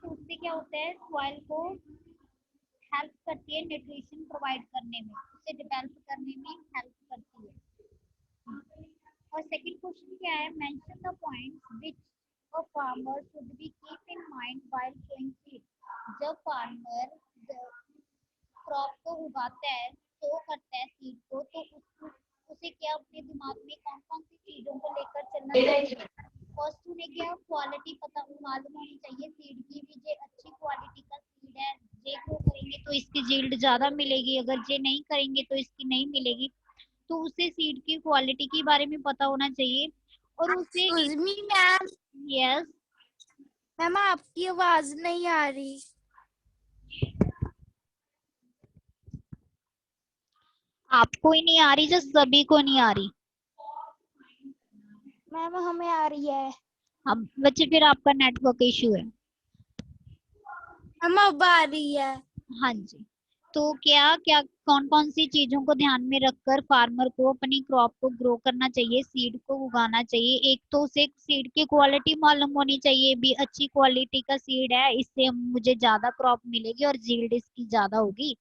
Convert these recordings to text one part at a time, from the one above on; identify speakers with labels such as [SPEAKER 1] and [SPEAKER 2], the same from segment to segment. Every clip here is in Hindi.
[SPEAKER 1] तो उससे क्या होता है, सॉइल को हेल्प करती है न्यूट्रिशन प्रोवाइड करने में, उसे डेवलप करने में हेल्प करती है। और सेकंड क्वेश्चन क्या है, mention the points which a farmer should be keep in mind while sowing seed. जब फार्मर क्रॉप को उगाता है, सो करता है सीड को, तो उसे क्या अपने दिमाग में कौन कौन सी चीजों को लेकर चलना चाहिए। फर्स्ट उन्हें क्या क्वालिटी पता मालूम होनी चाहिए सीड की भी, जे अच्छी क्वालिटी का सीड है, जे को करेंगे तो इसकी यील्ड ज्यादा मिलेगी, अगर जे नहीं करेंगे तो इसकी नहीं मिलेगी। तो उसे सीड की क्वालिटी के बारे में पता होना चाहिए। और उसे
[SPEAKER 2] excuse me ma'am,
[SPEAKER 1] yes,
[SPEAKER 2] ma'am आपकी आवाज नहीं आ रही।
[SPEAKER 1] आपको ही नहीं आ रही, जो सभी को नहीं आ रही।
[SPEAKER 2] मैम हमें आ रही है।
[SPEAKER 1] अब बच्चे फिर आपका नेटवर्क इशू है।
[SPEAKER 2] मैम अब आ रही है।
[SPEAKER 1] हाँ जी। तो क्या क्या कौन कौन सी चीजों को ध्यान में रखकर फार्मर को अपनी क्रॉप को ग्रो करना चाहिए, सीड को उगाना चाहिए। एक तो उसे सीड की क्वालिटी मालूम होनी चाहिए, भी अच्छी क्वालिटी का सीड है, इससे मुझे ज्यादा क्रॉप मिलेगी और यील्ड इसकी ज्यादा होगी।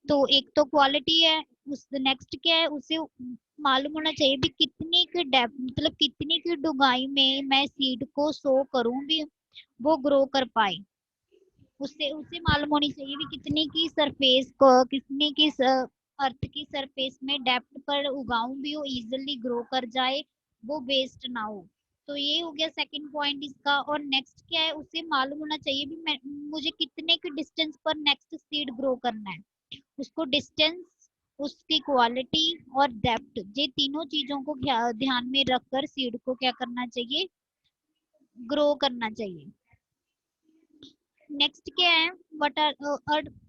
[SPEAKER 1] तो एक तो क्वालिटी है। उस नेक्स्ट क्या है, उसे मालूम होना चाहिए भी कितनी की डेप्थ, मतलब कितनी की डुगाई में मैं सीड को सो करूं भी वो ग्रो कर पाए। उससे उसे मालूम होनी चाहिए भी कितने की सरफेस को, कितने की अर्थ की सरफेस में डेप्थ पर उगाऊं भी वो इजिली ग्रो कर जाए, वो वेस्ट ना हो। तो ये हो गया सेकंड पॉइंट इसका। और नेक्स्ट क्या है, उसे मालूम होना चाहिए भी मैं मुझे कितने की डिस्टेंस पर नेक्स्ट सीड ग्रो करना है। उसको डिस्टेंस, उसकी क्वालिटी और डेप्थ, ये तीनों चीजों को ध्यान में रखकर सीड को क्या करना चाहिए, ग्रो करना चाहिए। नेक्स्ट क्या है, वट आर,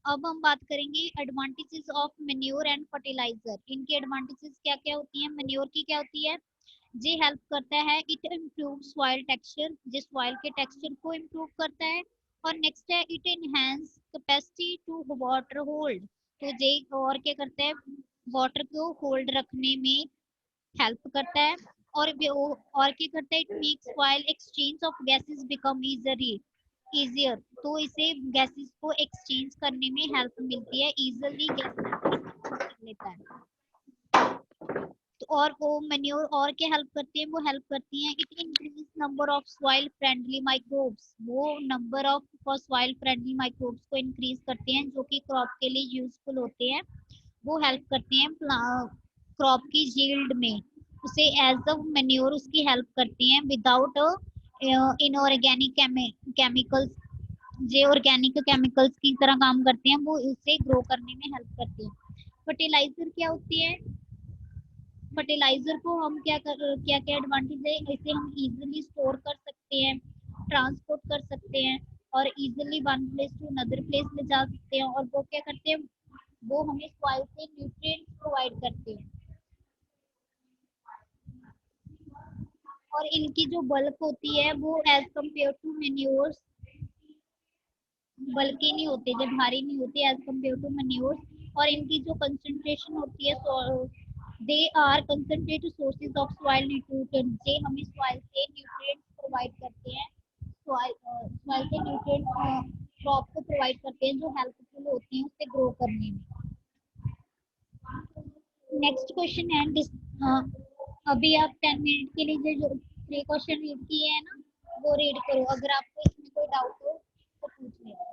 [SPEAKER 1] अब हम बात करेंगे advantages of manure and fertiliser. इनके एडवांटेजेस क्या क्या होती है। मेन्योर की क्या होती है, ये हेल्प करता है, इट इम्प्रूव सॉइल टेक्सचर, ये सॉइल के टेक्सचर को इम्प्रूव करता है। और नेक्स्ट है it enhance capacity to water hold, तो ये और क्या करता है, वाटर को होल्ड रखने में हेल्प करता है। और क्या करता है, it makes soil exchange of gases become easier, तो इसे गैसेस को एक्सचेंज करने में हेल्प मिलती है, इजिली गैसेस को एक्सचेंज कर लेता है। तो और वो मैन्योर और क्या हेल्प करती है, वो हेल्प करती है, it increase number of soil friendly microbes, वो number of soil friendly microbes को इंक्रीज करते हैं जो कि क्रॉप के लिए यूजफुल होते हैं। वो हेल्प करते हैं क्रॉप की यील्ड में, उसे एज अ मैन्योर उसकी हेल्प करती हैं विदाउट इनऑर्गेनिक केमिकल्स, जे ऑर्गेनिक केमिकल्स की तरह काम करते हैं, वो इसे ग्रो करने में हेल्प करती है। फर्टिलाइजर क्या होती है, फर्टिलाइजर को हम क्या क्या एडवांटेज है, इसे हम इजीली स्टोर कर सकते हैं, ट्रांसपोर्ट कर सकते हैं, और easily one place to another place ले जा सकते हैं। और वो क्या करते हैं, वो हमें सॉइल से न्यूट्रिएंट्स प्रोवाइड करते हैं। और इनकी जो बल्क होती है वो एज कम्पेयर टू मेन्योर्स बल्कि नहीं होते, जब भारी नहीं होते एज कम्पेयर टू मैन्योर्स। और इनकी जो कंसंट्रेशन होती है, they are concentrated sources of soil nutrients, जे हमें सॉइल से न्यूट्रिएंट्स प्रोवाइड करते हैं, सॉइल से न्यूट्रिएंट्स क्रॉप को प्रोवाइड करते हैं जो हेल्पफुल होते हैं उससे ग्रो करने में। नेक्स्ट क्वेश्चन है अभी आप 10 मिनट के लिए जो 3 क्वेश्चन रीड किए हैं ना, वो रीड करो, अगर आपको इसमें कोई डाउट हो तो पूछ लेना।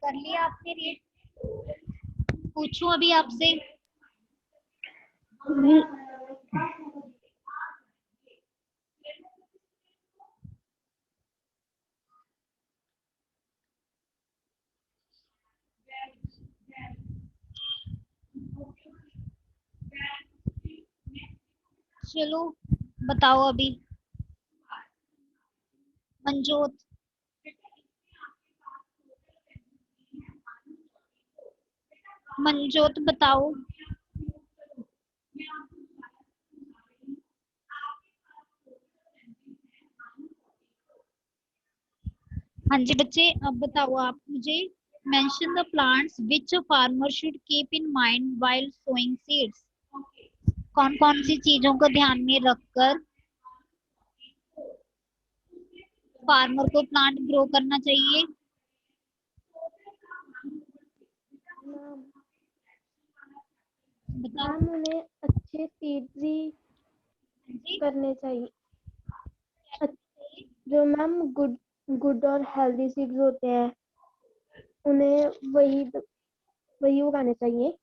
[SPEAKER 1] कर लिया आपने रेट? पूछूं अभी आपसे? चलो बताओ अभी। मंजोत, मंजोत बताओ। हाँ जी बच्चे, अब बताओ आप मुझे। Mention the plants which farmer should keep in mind while sowing seeds. कौन कौन सी चीजों को ध्यान में रखकर फार्मर को प्लांट ग्रो करना चाहिए?
[SPEAKER 2] मैम
[SPEAKER 1] बताओ।
[SPEAKER 2] मैम उन्हें अच्छे सीड्स ही
[SPEAKER 1] हाँ जी,
[SPEAKER 2] करने चाहिए।
[SPEAKER 1] क्या करना चाहिए?
[SPEAKER 2] जो मैम गुड गुड और हेल्दी सीड्स होते हैं उन्हें वही उगाने चाहिए।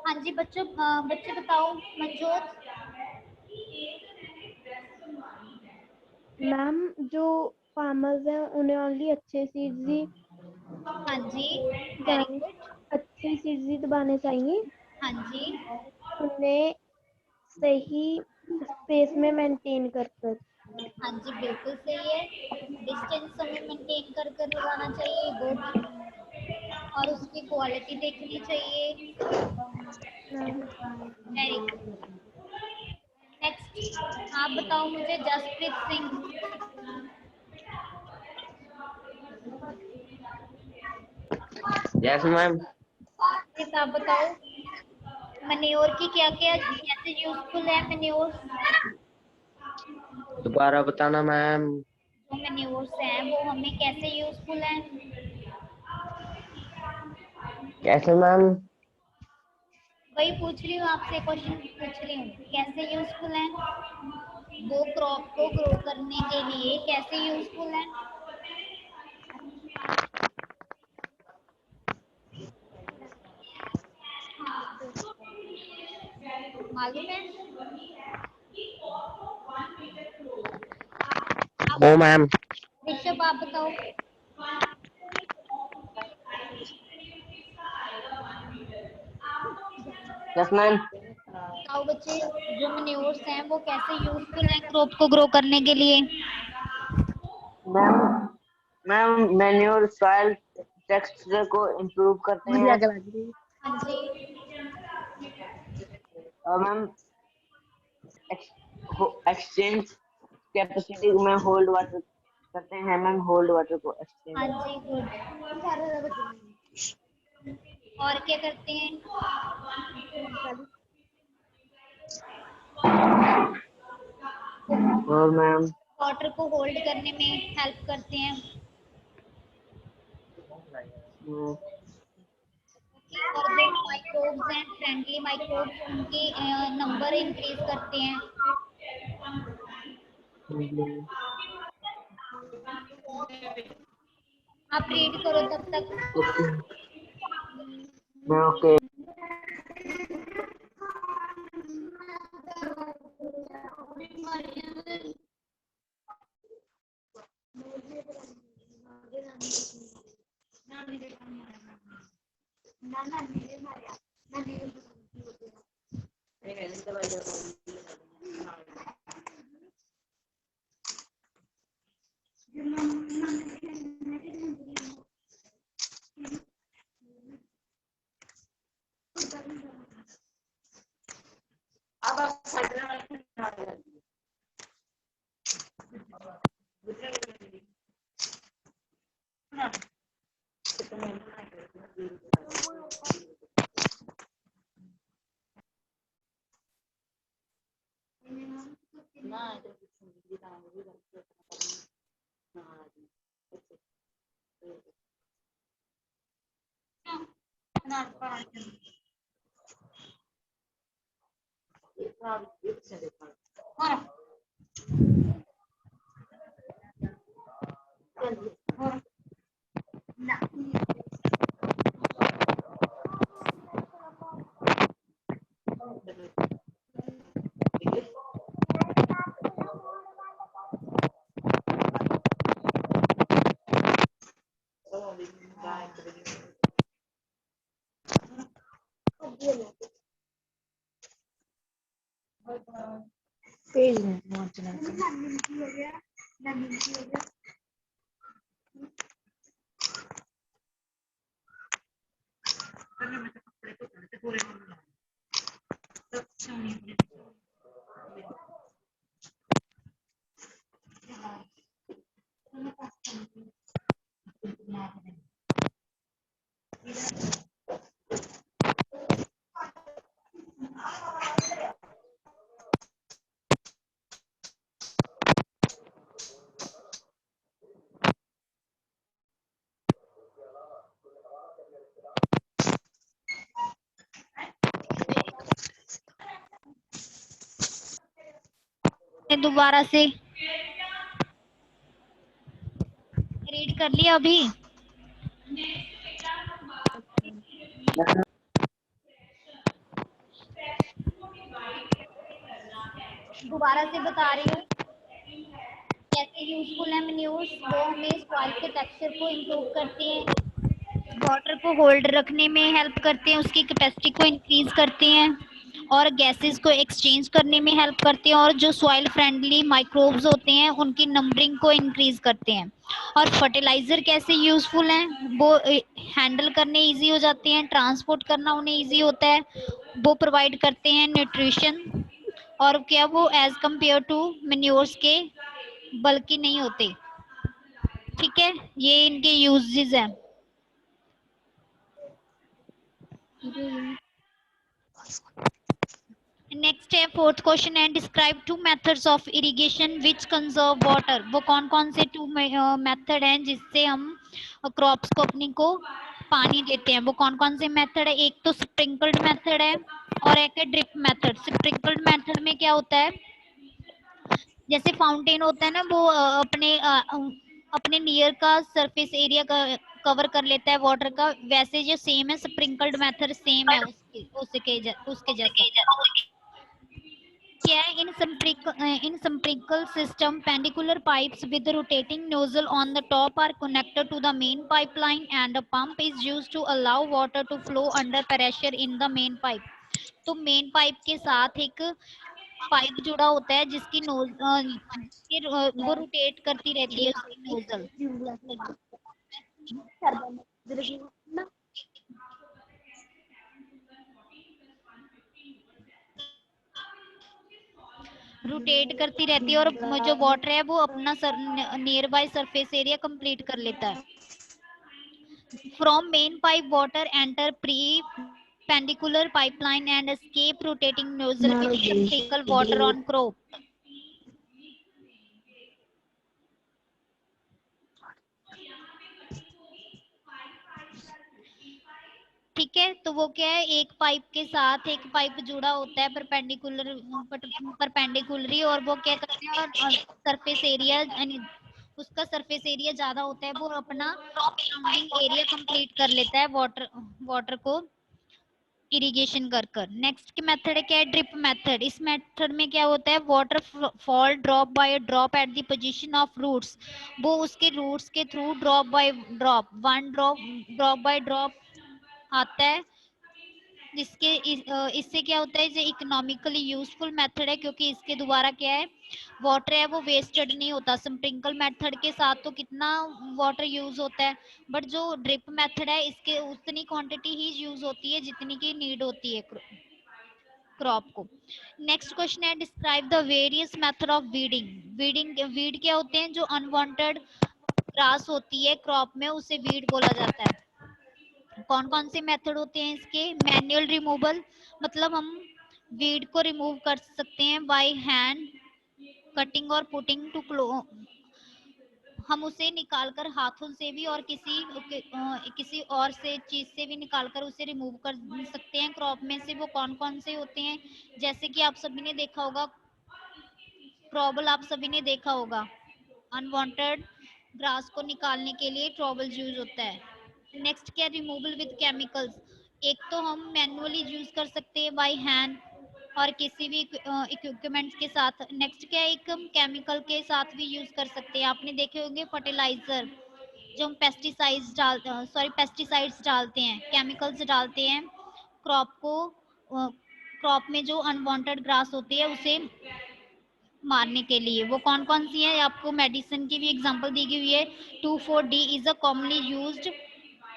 [SPEAKER 1] हाँ जी बच्चों, बच्चे बताओ। मंजोत,
[SPEAKER 2] मैम जो फार्मर्स हैं उन्हें ओनली अच्छे सीड्स ही
[SPEAKER 1] हाँ जी, वेरी
[SPEAKER 2] उगाने
[SPEAKER 1] गुड।
[SPEAKER 2] अच्छे सीड्स ही दबाने चाहिए।
[SPEAKER 1] हाँ जी,
[SPEAKER 2] उन्हें सही स्पेस में मेंटेन कर कर।
[SPEAKER 1] हाँ जी बिल्कुल सही है। डिस्टेंस हमें मेंटेन कर कर लगाना चाहिए, गुड। और उसकी क्वालिटी देखनी चाहिए,
[SPEAKER 2] मैम
[SPEAKER 1] वेरी गुड। नेक्स्ट आप बताओ मुझे, जसप्रीत सिंह।
[SPEAKER 3] Yes ma'am.
[SPEAKER 1] जसप्रीत आप बताओ, मन्योर की क्या क्या कैसे यूजफुल है मन्योर?
[SPEAKER 3] दोबारा बताना मैम।
[SPEAKER 1] जो मन्योर्स हैं वो हमें कैसे यूजफुल है?
[SPEAKER 3] कैसे मैम?
[SPEAKER 1] वही पूछ रही हूँ आपसे, क्वेश्चन पूछ रही हूँ, कैसे यूजफुल है वो क्रॉप को ग्रो करने के लिए, कैसे यूजफुल है? मालूम है?
[SPEAKER 3] ओ मैम।
[SPEAKER 1] ऋषभ आप बताओ।
[SPEAKER 3] Yes ma'am.
[SPEAKER 1] बताओ बच्चे, जो मैन्योर्स हैं वो कैसे यूजफुल हैं क्रॉप को ग्रो करने के लिए?
[SPEAKER 3] Ma'am ma'am manure soil texture को इम्प्रूव करते हैं।
[SPEAKER 1] हाँ जी,
[SPEAKER 3] और मैम एक्सचेंज कैपेसिटी में होल्ड वाटर करते हैं मैम, होल्ड वाटर को एक्सचेंज।
[SPEAKER 1] हाँ जी, गुड। और क्या करते हैं?
[SPEAKER 3] और मैम
[SPEAKER 1] वाटर को होल्ड करने में हेल्प करते हैं। और जो माइक्रोब्स हैं, फ्रेंडली माइक्रोब्स, उनके नंबर इंक्रीज करते हैं। आप रीड करो तब तक।
[SPEAKER 3] ओके।
[SPEAKER 1] दोबारा से रीड कर लिया अभी? दोबारा से बता रही हूँ कैसे यूजफुल है मैन्योर्स। वो हमें सॉइल के टेक्सचर को इम्प्रूव करते हैं, वाटर को होल्ड रखने में हेल्प करते हैं, उसकी कैपेसिटी को इंक्रीज करते हैं और गैसेस को एक्सचेंज करने में हेल्प करते हैं, और जो सॉइल फ्रेंडली माइक्रोब्स होते हैं उनकी नंबरिंग को इंक्रीज करते हैं। और फर्टिलाइजर कैसे यूजफुल हैं, वो हैंडल करने इजी हो जाते हैं, ट्रांसपोर्ट करना उन्हें इजी होता है, वो प्रोवाइड करते हैं न्यूट्रिशन, और क्या वो एज कंपेयर टू मैन्योर्स के बल्कि नहीं होते। ठीक है, ये इनके यूजेस हैं। नेक्स्ट है फोर्थ क्वेश्चन है, describe two methods of irrigation which conserve water. वो कौन कौन से टू मेथड हैं जिससे हम क्रॉप्स को अपनी को पानी देते हैं? वो कौन कौन से मेथड है? एक तो स्प्रिंकल्ड मेथड है और एक है ड्रिप मेथड। स्प्रिंकल्ड मेथड में क्या होता है, जैसे फाउंटेन होता है ना, वो अपने नियर का सरफेस एरिया का कवर कर लेता है वाटर का, वैसे जो सेम है स्प्रिंकल्ड मेथड, सेम है उसके जैसा। क्या है, in sprinkle system pendicular pipes with rotating nozzle on the top are connected to the main pipeline and a pump is used to allow water to flow under pressure in the main pipe। तो मेन पाइप के साथ एक पाइप जुड़ा होता है जिसकी वो रोटेट करती रहती है उसकी नोजल। रोटेट करती रहती है और जो वाटर है वो अपना near by surface area complete कर लेता है। From main pipe water enter pre pendicular pipeline and escape rotating nozzle which sprinkle water on crop। ठीक है, तो वो क्या है, एक पाइप के साथ एक पाइप जुड़ा होता है परपेंडिकुलरी, और वो क्या करते हैं, और सरफेस एरिया उसका सरफेस एरिया ज्यादा होता है, वो अपना सराउंडिंग एरिया कंप्लीट कर लेता है वाटर को इरिगेशन कर। नेक्स्ट की मेथड है क्या है, ड्रिप मेथड। इस मेथड में क्या होता है, water fall drop by drop at the position of roots. वो उसके रूट्स के through drop by drop, one drop by drop आता है इससे क्या होता है, जो इकोनॉमिकली यूजफुल मेथड है, क्योंकि इसके द्वारा क्या है, वाटर है वो वेस्टेड नहीं होता। स्प्रिंकल मेथड के साथ तो कितना वाटर यूज होता है, बट जो ड्रिप मेथड है इसके उतनी क्वांटिटी ही यूज होती है जितनी की नीड होती है क्रॉप को। नेक्स्ट क्वेश्चन है, describe the various method of weed क्या होते हैं, जो अनवांटेड ग्रास होती है क्रॉप में उसे वीड बोला जाता है। कौन कौन से मेथड होते हैं इसके, मैनुअल रिमूवल, मतलब हम वीड को रिमूव कर सकते हैं बाय हैंड कटिंग और पुटिंग टू हम उसे निकालकर हाथों से भी और किसी और से चीज से भी निकालकर उसे रिमूव कर सकते हैं क्रॉप में से। वो कौन कौन से होते हैं, जैसे कि आप सभी ने देखा होगा ट्रॉबल, आप सभी ने देखा होगा अनवांटेड ग्रास को निकालने के लिए ट्रॉबल यूज होता है। नेक्स्ट क्या, रिमूवल विद केमिकल्स, एक तो हम मैनुअली यूज कर सकते हैं बाय हैंड और किसी भी इक्विपमेंट्स के साथ। नेक्स्ट क्या है, एक हम केमिकल के साथ भी यूज कर सकते हैं। आपने देखे होंगे फर्टिलाइजर, जो हम पेस्टिसाइड्स डालते हैं, केमिकल्स डालते हैं क्रॉप को, क्रॉप में जो अनवांटेड ग्रास होती है उसे मारने के लिए। वो कौन कौन सी है, आपको मेडिसिन की भी एग्जांपल दी हुई है। 2,4-D is a commonly used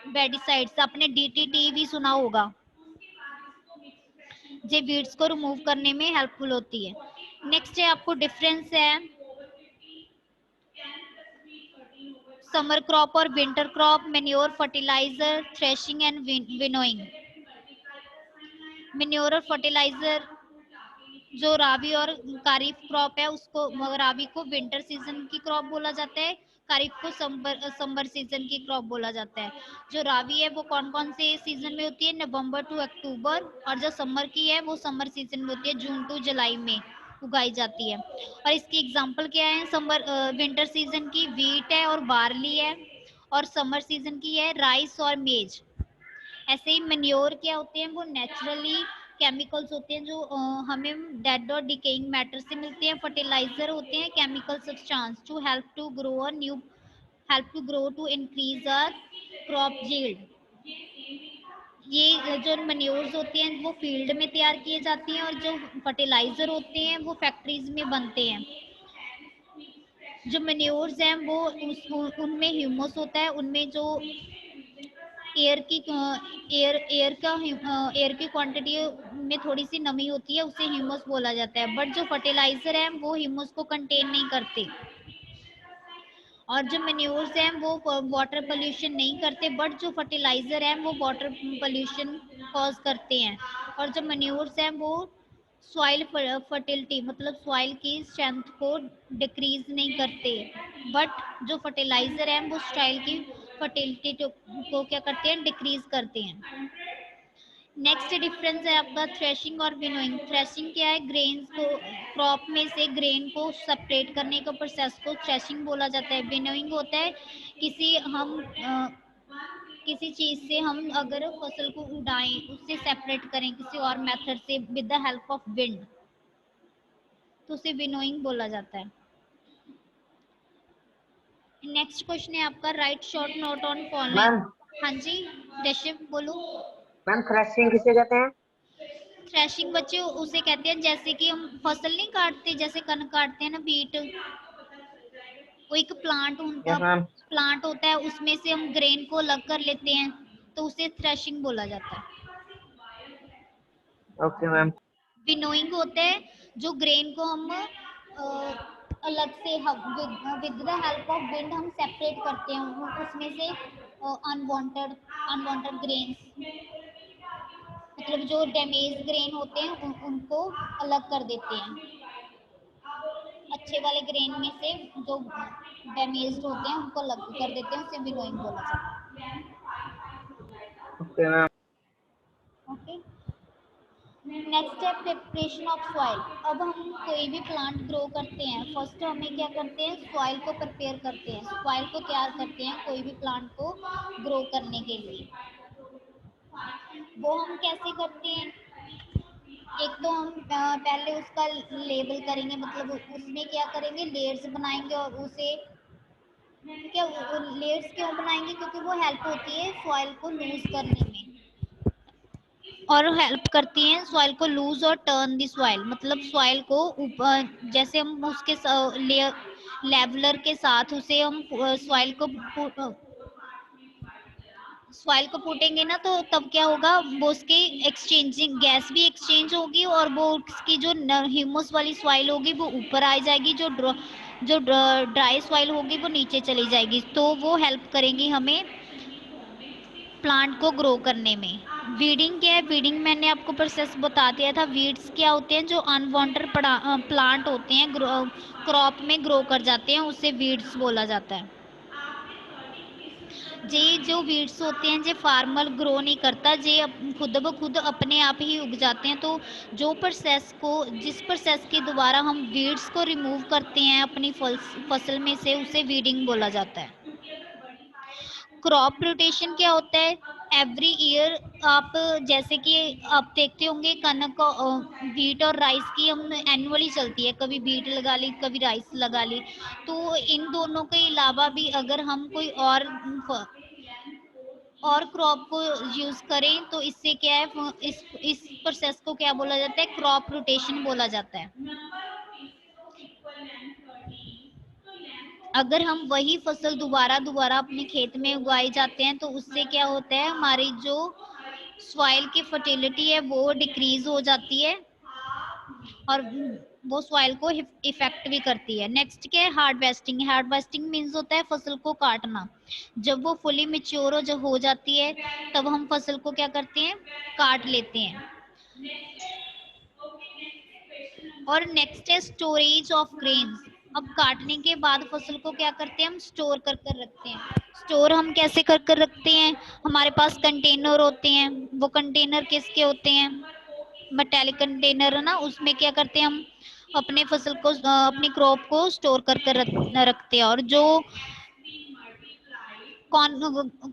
[SPEAKER 1] pesticides, आपने DDT भी सुना होगा, जो वीड्स को रिमूव करने में हेल्पफुल होती है। नेक्स्ट है आपको डिफरेंस है समर क्रॉप और winter crop, manure, fertiliser, threshing and winnowing. Manure और फर्टिलाइजर, जो राबी और खरीफ क्रॉप है उसको, राबी को विंटर सीजन की क्रॉप बोला जाता है, खरीफ को समर सीजन की क्रॉप बोला जाता है। जो राबी है वो कौन कौन से सीजन में होती है, नवंबर टू अक्टूबर, और जो समर की है वो समर सीजन में होती है, जून टू जुलाई में उगाई जाती है। और इसकी एग्जांपल क्या है, विंटर सीजन की वीट है और बार्ली है, और समर सीजन की है राइस और मेज। ऐसे ही मेन्योर क्या होते हैं, वो नेचुरली केमिकल्स होते हैं जो हमें डेड और डिकेइंग मैटर से मिलते हैं। फर्टिलाइजर होते हैं chemical substance to help to grow to increase our crop yield. ये जो मेन्योर्स होते हैं वो फील्ड में तैयार किए जाते हैं, और जो फर्टिलाइजर होते हैं वो फैक्ट्रीज में बनते हैं। जो मेन्योर्स हैं वो उनमें ह्यूमस होता है, उनमें जो एयर की एयर की क्वांटिटी में थोड़ी सी नमी होती है, उसे ह्यूमस बोला जाता है। बट जो फर्टिलाइजर है वो ह्यूमस को कंटेन नहीं करते, और जो मेन्योर्स हैं वो वाटर पोल्यूशन नहीं करते, बट जो फर्टिलाइजर है वो वाटर पोल्यूशन कॉज करते हैं। और जो मेन्योर्स हैं वो सॉइल फर्टिलिटी, मतलब सॉइल की स्ट्रेंथ को डिक्रीज नहीं करते, बट जो फर्टिलाइजर है वो सॉइल की फर्टिलिटी को क्या करते हैं, डिक्रीज करते हैं। नेक्स्ट डिफरेंस है आपका थ्रेशिंग और विनोइंग। थ्रेशिंग क्या है, ग्रेन्स को, क्रॉप में से ग्रेन को सेपरेट करने का प्रोसेस को थ्रेशिंग बोला जाता है। विनोइंग होता है किसी चीज से हम अगर फसल को उड़ाएं, उससे सेपरेट करें किसी और मेथड से with the help of wind, तो उसे विनोइंग बोला जाता है। नेक्स्ट क्वेश्चन है आपका, right short note on
[SPEAKER 3] ma'am.
[SPEAKER 1] Following. हाँ जी ऋषभ बोलो।
[SPEAKER 3] मैम थ्रेशिंग किसे कहते हैं?
[SPEAKER 1] थ्रेशिंग बच्चे उसे कहते हैं, जैसे कि हम फसल नहीं काटते, जैसे कनक काटते हैं ना, बीट, वो एक
[SPEAKER 3] यस मैम।
[SPEAKER 1] प्लांट होता है, उसमें से हम ग्रेन को अलग कर लेते हैं, तो उसे थ्रेशिंग बोला जाता है।
[SPEAKER 3] Okay ma'am.
[SPEAKER 1] विनोइंग होता है जो ग्रेन को हम अलग से with the help of wind हम सेपरेट करते हैं, उसमें से अनवांटेड अनवांटेड ग्रेन्स, मतलब जो डैमेज ग्रेन होते हैं उनको अलग कर देते हैं। अच्छे वाले ग्रेन में से जो डैमेज्ड होते हैं उनको अलग कर देते हैं, उसे विनोइंग बोला जाता
[SPEAKER 3] ओके मैम।
[SPEAKER 1] है। ओके, नेक्स्ट है प्रिपरेशन ऑफ सॉइल। अब हम कोई भी प्लांट ग्रो करते हैं, फर्स्ट हमें क्या करते हैं, सॉइल को प्रिपेयर करते हैं, सॉइल को तैयार करते हैं कोई भी प्लांट को ग्रो करने के लिए। वो हम कैसे करते हैं, एक तो हम पहले उसका लेबल करेंगे, मतलब उसमें क्या करेंगे, लेयर्स बनाएंगे, और उसे क्या लेयर्स क्यों बनाएंगे, क्योंकि वो हेल्प होती है सॉइल को लूज करने में। और हेल्प करती हैं सॉइल को लूज और टर्न दी सॉइल, मतलब सॉइल को ऊपर, जैसे हम उसके लेयर लेवलर के साथ उसे हम सॉइल को फूटेंगे ना, तो तब क्या होगा, वो उसकी एक्सचेंजिंग गैस भी एक्सचेंज होगी और वो उसकी जो ह्यूमस वाली सॉइल होगी वो ऊपर आ जाएगी, जो ड्राई सॉइल होगी वो नीचे चली जाएगी। तो वो हेल्प करेंगी हमें प्लांट को ग्रो करने में। वीडिंग क्या है, वीडिंग मैंने आपको प्रोसेस बता दिया था। वीड्स क्या होते हैं, जो अनवांटेड प्लांट होते हैं क्रॉप में ग्रो कर जाते हैं, उससे वीड्स बोला जाता है। जे जो वीड्स होते हैं जे फार्मर ग्रो नहीं करता, जे खुद ब खुद अपने आप ही उग जाते हैं। तो जिस प्रोसेस के द्वारा हम वीड्स को रिमूव करते हैं अपनी फसल में से, उसे वीडिंग बोला जाता है। क्रॉप रोटेशन क्या होता है, एवरी ईयर आप जैसे कि आप देखते होंगे कनक, व्हीट और राइस की हम एनुअली चलती है, कभी व्हीट लगा ली कभी राइस लगा ली। तो इन दोनों के अलावा भी अगर हम कोई और क्रॉप को यूज करें तो इससे क्या है, इस प्रोसेस को क्या बोला जाता है, क्रॉप रोटेशन बोला जाता है। अगर हम वही फसल दोबारा दोबारा अपने खेत में उगाए जाते हैं तो उससे क्या होता है, हमारी जो सॉइल की फर्टिलिटी है वो डिक्रीज हो जाती है और वो सॉइल को इफेक्ट भी करती है। नेक्स्ट क्या है, हार्वेस्टिंग। हार्वेस्टिंग मीन्स होता है फसल को काटना। जब वो फुली मेच्योर हो जाती है तब हम फसल को क्या करते हैं, काट लेते हैं। और नेक्स्ट है स्टोरेज ऑफ ग्रेन्स। अब काटने के बाद फसल को क्या करते हैं, हम स्टोर कर कर रखते हैं। स्टोर हम कैसे कर कर रखते हैं, हमारे पास कंटेनर होते हैं। वो कंटेनर किसके होते हैं, मेटालिक कंटेनर है ना, उसमें क्या करते हैं हम अपने फसल को अपनी क्रॉप को स्टोर कर कर रखते हैं। और जो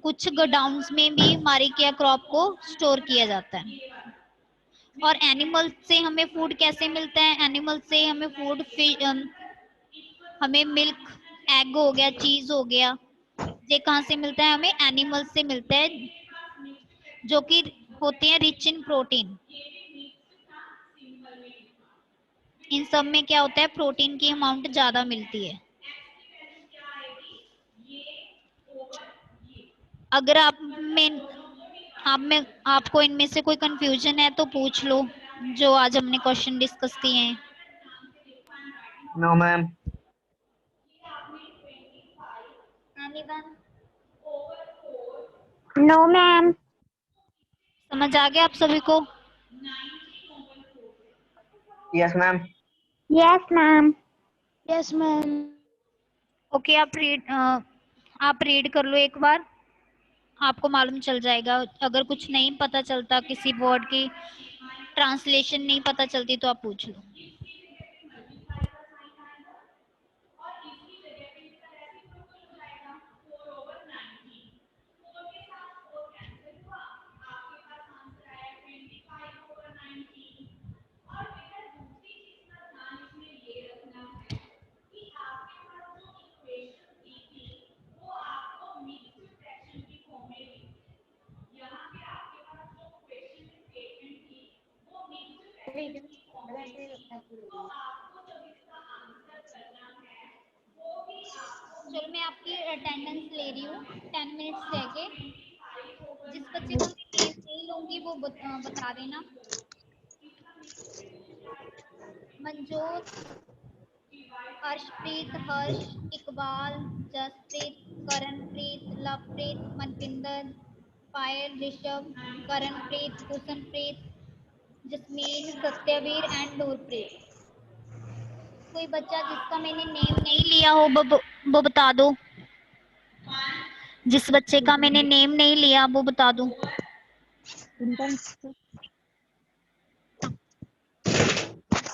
[SPEAKER 1] कुछ गोडाउन्स में भी हमारी क्या क्रॉप को स्टोर किया जाता है। और एनिमल से हमें फूड कैसे मिलता है, एनिमल से हमें फूड हमें मिल्क, एग हो गया, चीज हो गया, ये कहाँ से मिलता है, हमें एनिमल से मिलता है, जो कि होते हैं रिच इन प्रोटीन। इन सब में क्या होता है, प्रोटीन की अमाउंट ज्यादा मिलती है। अगर आपको इनमें से कोई कंफ्यूजन है तो पूछ लो, जो आज हमने क्वेश्चन डिस्कस किए हैं।
[SPEAKER 3] No ma'am.
[SPEAKER 2] No ma'am.
[SPEAKER 1] समझ आ गया आप सभी को?
[SPEAKER 3] Yes ma'am.
[SPEAKER 2] Yes ma'am. Yes ma'am.
[SPEAKER 1] Okay, आप रीड कर लो एक बार, आपको मालूम चल जाएगा। अगर कुछ नहीं पता चलता, किसी वर्ड की ट्रांसलेशन नहीं पता चलती, तो आप पूछ लो। चलो मैं आपकी अटेंडेंस ले रही हूँ 10 मिनट्स रह के। जिस बच्चे का मैं नेम नहीं लूंगी वो बता देना। मनजोत, अर्शप्रीत, हर्ष, इकबाल, जसप्रीत, करणप्रीत, लवप्रीत, मनपिंदर, पायल, ऋषभ, करणप्रीत, हुसनप्रीत, जसमीन, सत्यवीर एंड नूरप्रीत। कोई बच्चा जिसका मैंने नेम नहीं लिया हो वो बता दो। जिस बच्चे का मैंने नेम नहीं लिया वो बता दो।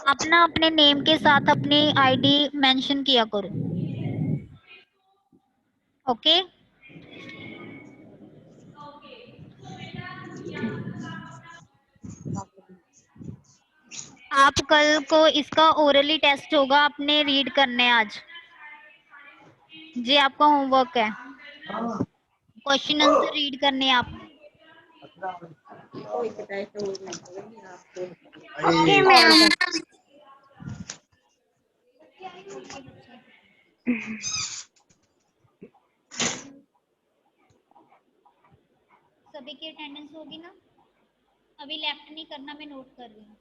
[SPEAKER 1] अपना अपने नेम के साथ अपनी आईडी मेंशन किया करो। ओके, आप कल को इसका ओरली टेस्ट होगा, आपने रीड करने आज, जी आपका होमवर्क है। क्वेश्चन आंसर रीड करने हैं आपने।
[SPEAKER 3] Okay ma'am.
[SPEAKER 1] ओके बच्चे, सभी की अटेंडेंस होगी ना? अभी लेफ्ट नहीं करना, मैं नोट कर रही हूँ।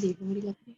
[SPEAKER 4] देखो मेरी लगती